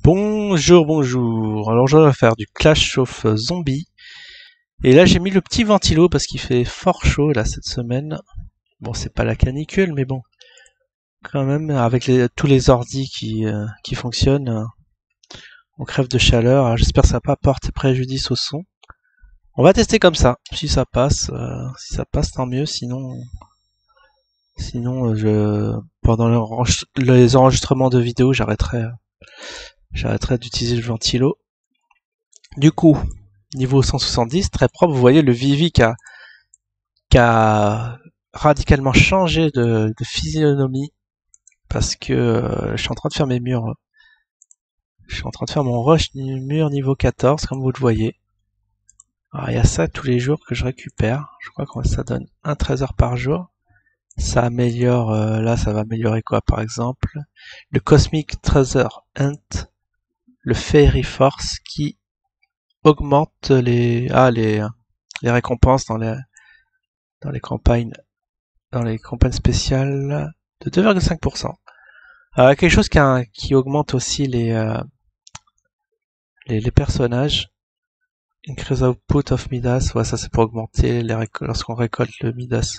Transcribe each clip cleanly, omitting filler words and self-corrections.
Bonjour, bonjour. Alors je vais faire du Clash of Zombies. Et là j'ai mis le petit ventilo parce qu'il fait fort chaud là cette semaine. Bon, c'est pas la canicule, mais bon, quand même avec tous les ordis qui fonctionnent, on crève de chaleur. Alors, j'espère que ça va pas porter préjudice au son. On va tester comme ça. Si ça passe, tant mieux. Sinon, pendant les enregistrements de vidéos, j'arrêterai d'utiliser le ventilo. Du coup, niveau 170, très propre. Vous voyez le Vivi qui a radicalement changé de physionomie parce que je suis en train de faire mes murs. Je suis en train de faire mon rush mur niveau 14, comme vous le voyez. Alors, il y a ça tous les jours que je récupère. Je crois que ça donne un trésor par jour. Ça améliore, là ça va améliorer quoi par exemple? Le Cosmic Treasure Hunt, le Fairy Force qui augmente les récompenses dans les campagnes spéciales de 2,5%. Quelque chose qui augmente aussi les personnages. Increase output of Midas, ouais, ça c'est pour augmenter lorsqu'on récolte le Midas.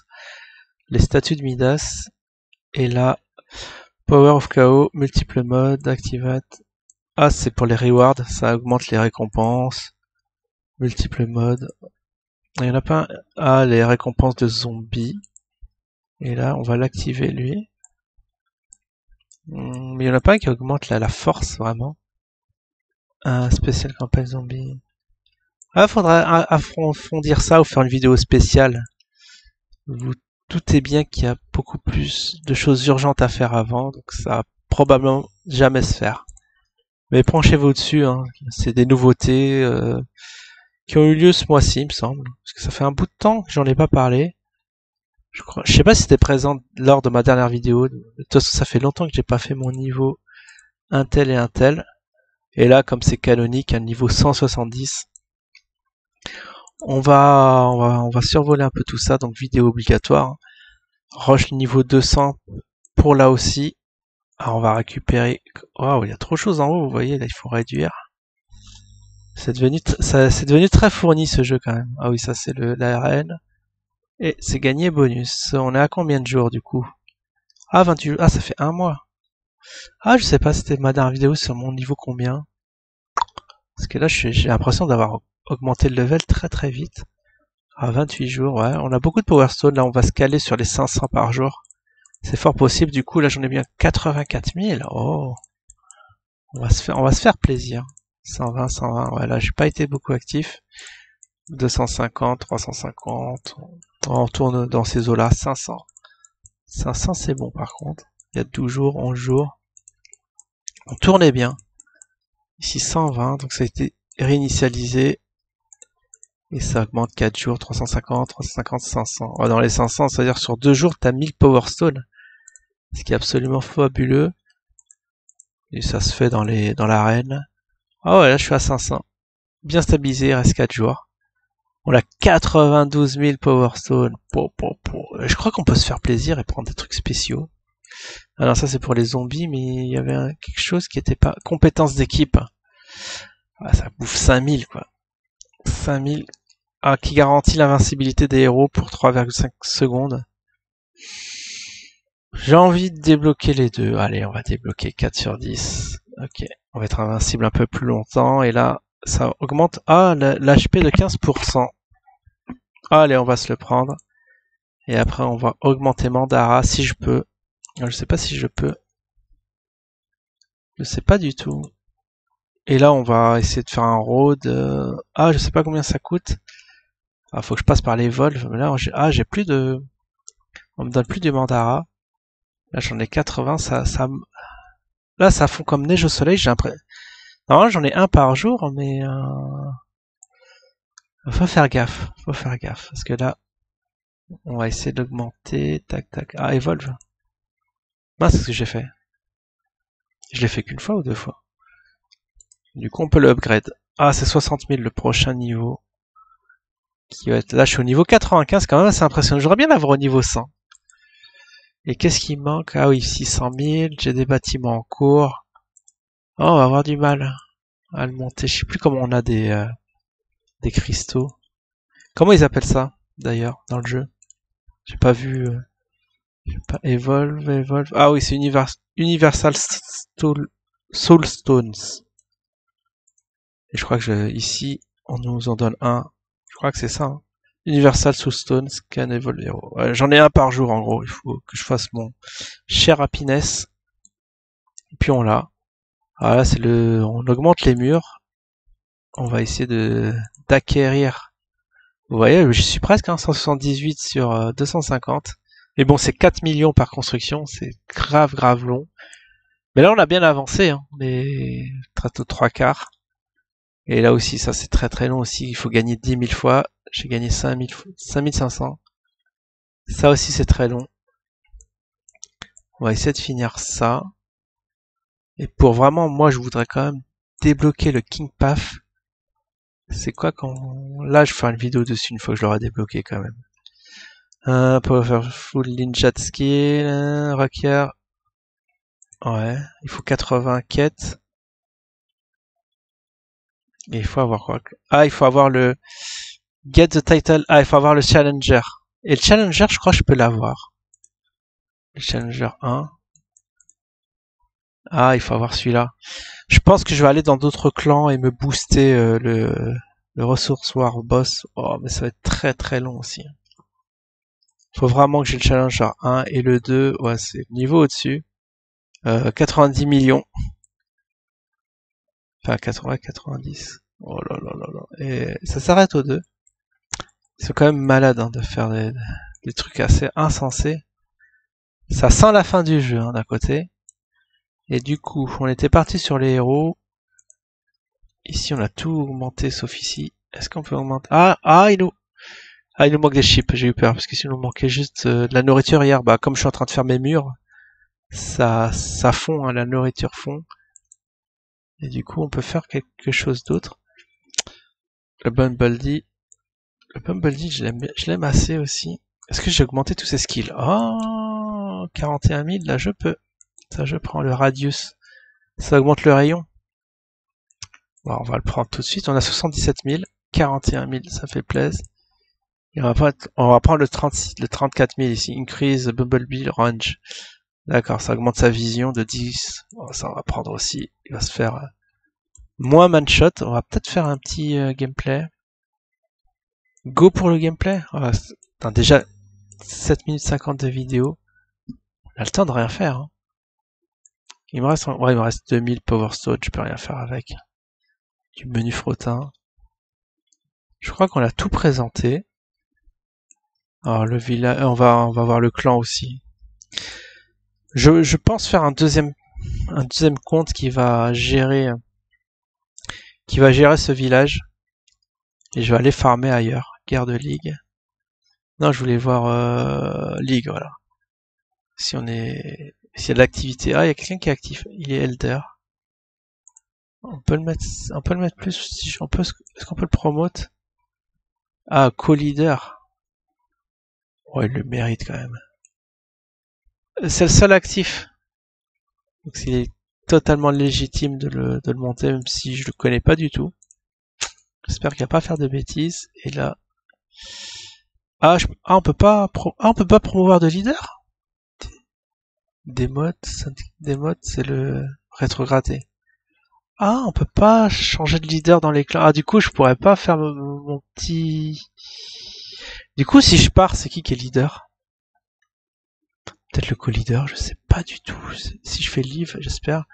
Les statues de Midas. Et là, Power of Chaos, multiple modes, activate. Ah, c'est pour les rewards, ça augmente les récompenses. Multiple modes. Il y en a pas un. Ah, les récompenses de zombies. Et là, on va l'activer lui. Mais il y en a pas un qui augmente la force vraiment. Un spécial campagne zombie. Ah, faudra approfondir ça ou faire une vidéo spéciale. Vous doutez bien qu'il y a beaucoup plus de choses urgentes à faire avant, donc ça va probablement jamais se faire. Mais penchez-vous dessus, hein. C'est des nouveautés qui ont eu lieu ce mois-ci, il me semble. Parce que ça fait un bout de temps que j'en ai pas parlé. Je sais pas si c'était présent lors de ma dernière vidéo. De toute façon, ça fait longtemps que j'ai pas fait mon niveau un tel et un tel. Et là, comme c'est canonique, un niveau 170, on va survoler un peu tout ça, donc vidéo obligatoire. Rush niveau 200 pour là aussi. Alors on va récupérer. Waouh, il y a trop de choses en haut, vous voyez, là il faut réduire. C'est devenu très fourni ce jeu quand même. Ah oui, ça c'est l'ARN. Et c'est gagné bonus. On est à combien de jours du coup? Ah, 28 jours. Ah, ça fait un mois. Ah, je sais pas, c'était ma dernière vidéo sur mon niveau combien. Parce que là, j'ai l'impression d'avoir augmenté le level très très vite. Ah, 28 jours, ouais. On a beaucoup de Power Stone. Là, on va se caler sur les 500 par jour. C'est fort possible. Du coup, là, j'en ai bien 84 000. Oh. On va se faire plaisir. 120, 120. Ouais, là, j'ai pas été beaucoup actif. 250, 350. On tourne dans ces eaux-là. 500. 500, c'est bon, par contre. Il y a 12 jours, 11 jours. On tournait bien. Ici, 120. Donc, ça a été réinitialisé. Et ça augmente 4 jours, 350, 350, 500. Ouais, dans les 500, c'est-à-dire sur 2 jours, t'as 1000 Power Stone. Ce qui est absolument fabuleux. Et ça se fait dans l'arène. Ah ouais, là je suis à 500. Bien stabilisé, il reste 4 jours. On a 92 000 Power Stone. Je crois qu'on peut se faire plaisir et prendre des trucs spéciaux. Alors ça c'est pour les zombies, mais il y avait quelque chose qui était pas... Compétences d'équipe. Ah, ça bouffe 5000 quoi. 5000. Ah, qui garantit l'invincibilité des héros pour 3,5 secondes. J'ai envie de débloquer les deux. Allez, on va débloquer 4 sur 10. Ok, on va être invincible un peu plus longtemps. Et là, ça augmente l'HP de 15%. Allez, on va se le prendre. Et après, on va augmenter Mandara si je peux. Je sais pas si je peux. Je sais pas du tout. Et là, on va essayer de faire un road. Ah, je sais pas combien ça coûte. Ah, faut que je passe par les vols. Là, j'ai plus de... On me donne plus de Mandara. Là, j'en ai 80. Là, ça fond comme neige au soleil. J'ai l'impression... Normalement, j'en ai un par jour, mais... Faut faire gaffe. Parce que là, on va essayer d'augmenter. Tac, tac. Ah, Evolve. Mince, c'est ce que j'ai fait. Je l'ai fait qu'une fois ou deux fois. Du coup, on peut le upgrade. Ah, c'est 60 000 le prochain niveau. Qui va être... Là, je suis au niveau 95, quand même, c'est impressionnant. J'aurais bien l'avoir au niveau 100. Et qu'est-ce qui manque? Ah oui, 600 000. J'ai des bâtiments en cours. Oh, on va avoir du mal à le monter. Je sais plus comment on a des cristaux. Comment ils appellent ça, d'ailleurs, dans le jeu? J'ai pas vu... j'ai pas... Evolve... Ah oui, c'est Universal Soul Stones. Et je crois que ici, on nous en donne un. Je crois que c'est ça, hein. Universal Soul Stones, can evolve hero. Ouais, j'en ai un par jour, en gros. Il faut que je fasse mon cher happiness. Et puis on l'a. Ah là, c'est le... On augmente les murs. On va essayer d'acquérir. Vous voyez, je suis presque, hein, 178 sur 250. Mais bon, c'est 4 millions par construction, c'est grave long. Mais là, on a bien avancé, hein, les traiteaux de 3/4. Et là aussi, ça c'est très long aussi, il faut gagner 10 000 fois. J'ai gagné 5500. Ça aussi, c'est très long. On va essayer de finir ça. Et pour vraiment, moi, je voudrais quand même débloquer le King Path. C'est quoi quand... Là, je ferai une vidéo dessus une fois que je l'aurai débloqué quand même. Powerful Ninja Skill, requiert... Ouais, il faut 80 quêtes. Et il faut avoir quoi? Ah, il faut avoir le... Get the title... Ah, il faut avoir le Challenger. Et le Challenger, je crois que je peux l'avoir. Le Challenger 1. Ah, il faut avoir celui-là. Je pense que je vais aller dans d'autres clans et me booster le Resource War Boss. Oh, mais ça va être très long aussi. Faut vraiment que j'ai le Challenger 1 et le 2. Ouais, c'est niveau au-dessus. 90 millions. Enfin, 80, 90. Oh là là là là. Et ça s'arrête au 2. Ils sont quand même malades, hein, de faire des trucs assez insensés. Ça sent la fin du jeu, hein, d'un côté. Et du coup, on était parti sur les héros. Ici, on a tout augmenté, sauf ici. Est-ce qu'on peut augmenter... il nous manque des chips, j'ai eu peur, parce que si nous manquait juste de la nourriture hier, bah comme je suis en train de faire mes murs, ça fond, hein, la nourriture fond. Et du coup, on peut faire quelque chose d'autre. Le Bumblebee, je l'aime assez aussi. Est-ce que j'ai augmenté tous ses skills? Oh, 41 000, là je peux. Ça, je prends le radius. Ça augmente le rayon. Bon, on va le prendre tout de suite. On a 77 000, 41 000, ça fait plaisir. Et on va prendre le 34 000 ici. Increase Bumblebee range. D'accord, ça augmente sa vision de 10. Bon, ça on va prendre aussi. Il va se faire moins manshot. On va peut-être faire un petit gameplay. Go pour le gameplay. Oh, déjà 7 minutes 50 de vidéo. On a le temps de rien faire, hein. Il me reste 2000 Power Stone, je peux rien faire avec. Du menu frottin. Je crois qu'on a tout présenté. Alors le village, on va voir le clan aussi. Je pense faire un deuxième compte qui va gérer ce village. Et je vais aller farmer ailleurs. Guerre de ligue. Non, je voulais voir ligue, voilà. S'il y a de l'activité. Ah, il y a quelqu'un qui est actif. Il est Elder. On peut le mettre plus. Est-ce qu'on peut le promote? Ah, co-leader. Ouais, il le mérite quand même. C'est le seul actif. Donc il est totalement légitime de le monter, même si je le connais pas du tout. J'espère qu'il va pas faire de bêtises. Et là... on peut pas promouvoir de leader? Des modes, c'est le rétrogradé. Ah, on peut pas changer de leader dans les clans. Ah, du coup, je pourrais pas faire mon petit... Du coup, si je pars, c'est qui est leader? Peut-être le co-leader, je sais pas du tout. Si je fais leave, j'espère.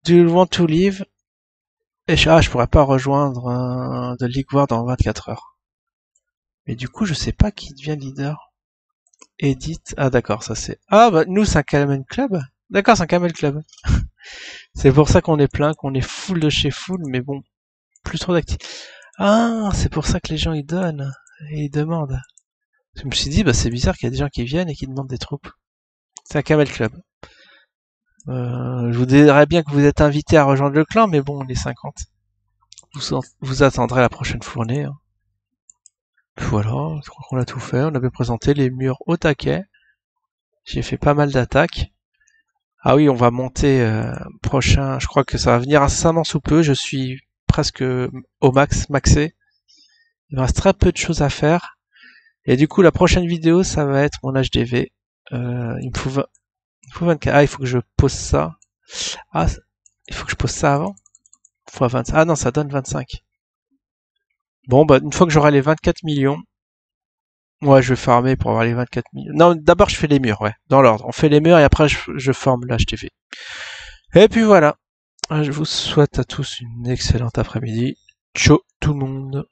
Do you want to leave? Et je pourrais pas rejoindre de League War dans 24 heures. Mais du coup, je sais pas qui devient leader. Edit. Ah, d'accord, ça c'est... Ah, bah, nous, c'est un Camel Club? D'accord, c'est un Camel Club. C'est pour ça qu'on est plein, qu'on est full de chez full, mais bon, plus trop d'actifs. Ah, c'est pour ça que les gens ils donnent et ils demandent. Je me suis dit, bah c'est bizarre qu'il y a des gens qui viennent et qui demandent des troupes. C'est un Camel Club. Je vous dirais bien que vous êtes invité à rejoindre le clan, mais bon, on est 50. Vous attendrez la prochaine fournée, hein. Voilà, je crois qu'on a tout fait. On avait présenté les murs au taquet. J'ai fait pas mal d'attaques. Ah oui, on va monter prochain. Je crois que ça va venir incessamment sous peu. Je suis presque au maxé. Il me reste très peu de choses à faire. Et du coup, la prochaine vidéo, ça va être mon HDV. Il me faut 24. Ah, il faut que je pose ça. Ah, il faut que je pose ça avant. Fois 25. Ah non, ça donne 25. Bon, bah, une fois que j'aurai les 24 millions, ouais, je vais farmer pour avoir les 24 millions. Non, d'abord, je fais les murs, ouais, dans l'ordre. On fait les murs et après, je forme l'HTV. Et puis voilà. Je vous souhaite à tous une excellente après-midi. Ciao tout le monde.